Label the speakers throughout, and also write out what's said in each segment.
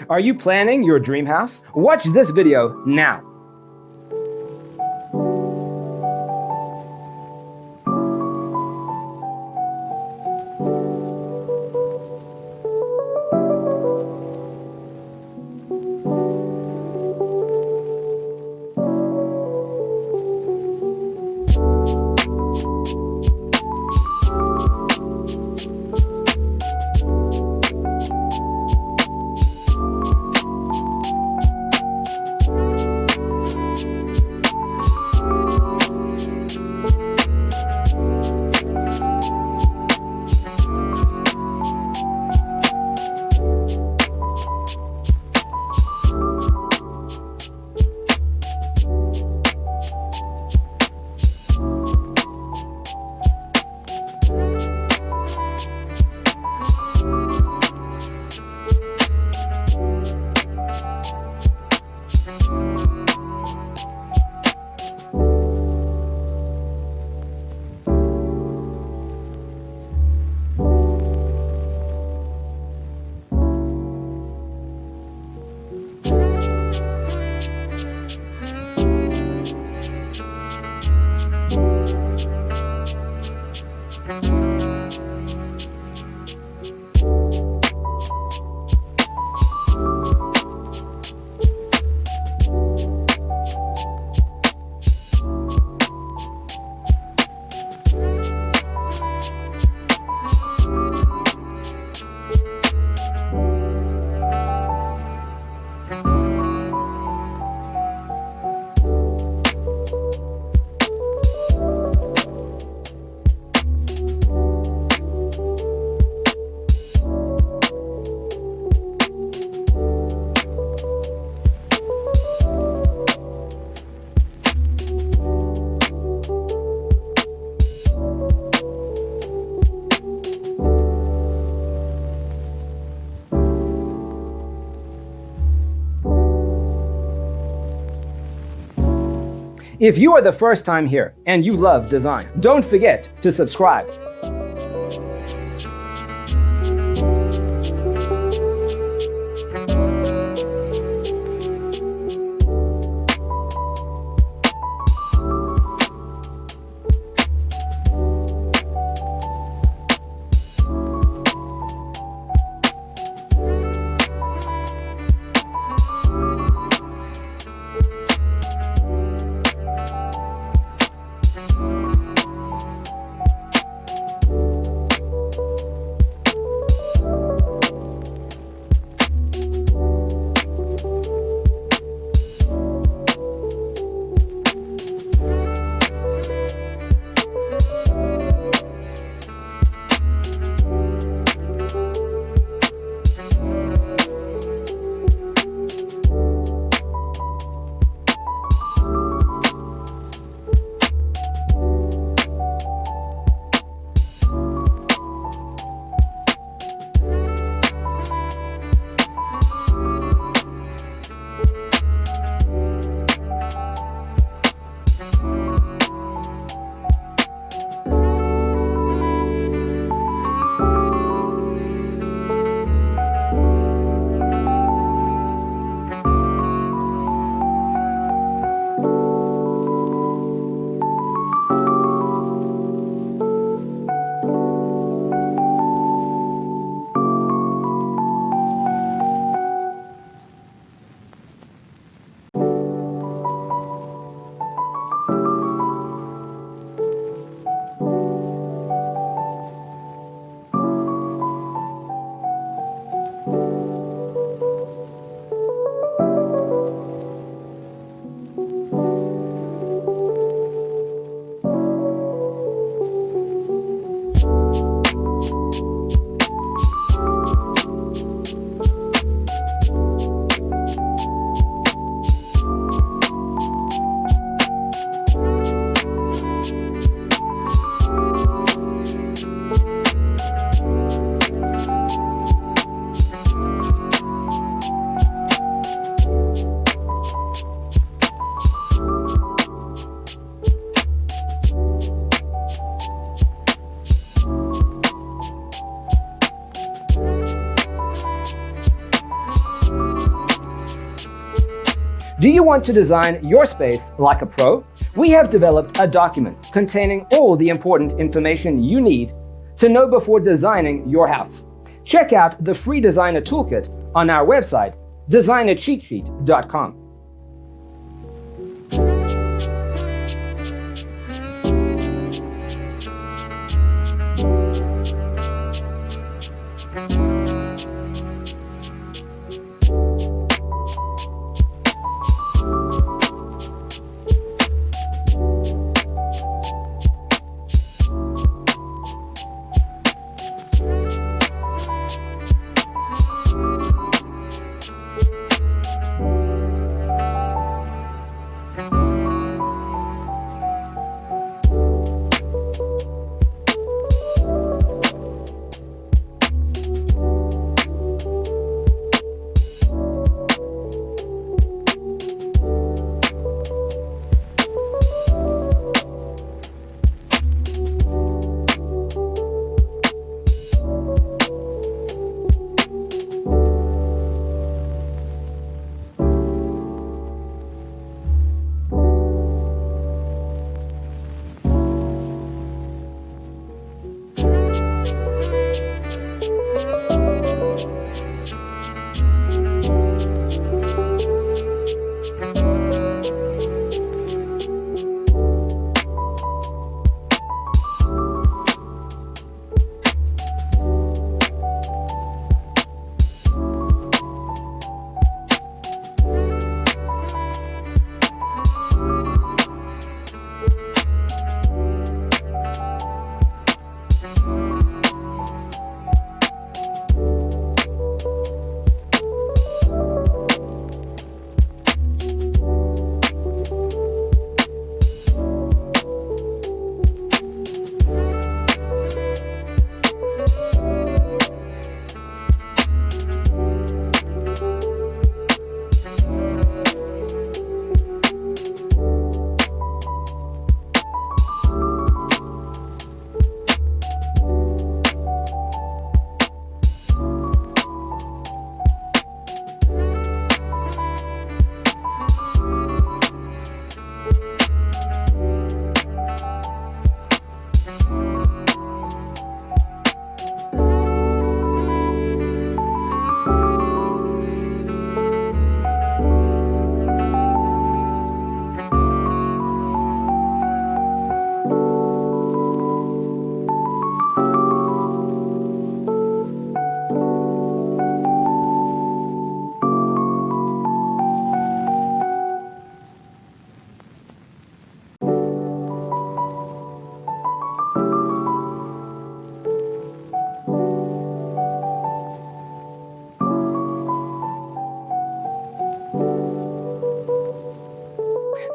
Speaker 1: Are you planning your dream house? Watch this video now. If you are the first time here and you love design, don't forget to subscribe. Do you want to design your space like a pro? We have developed a document containing all the important information you need to know before designing your house. Check out the free designer toolkit on our website, designercheatsheet.com.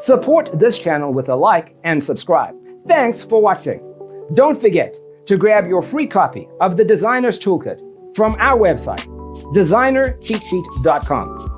Speaker 1: Support this channel with a like and subscribe. Thanks for watching. Don't forget to grab your free copy of the Designer's Toolkit from our website, designercheatsheet.com.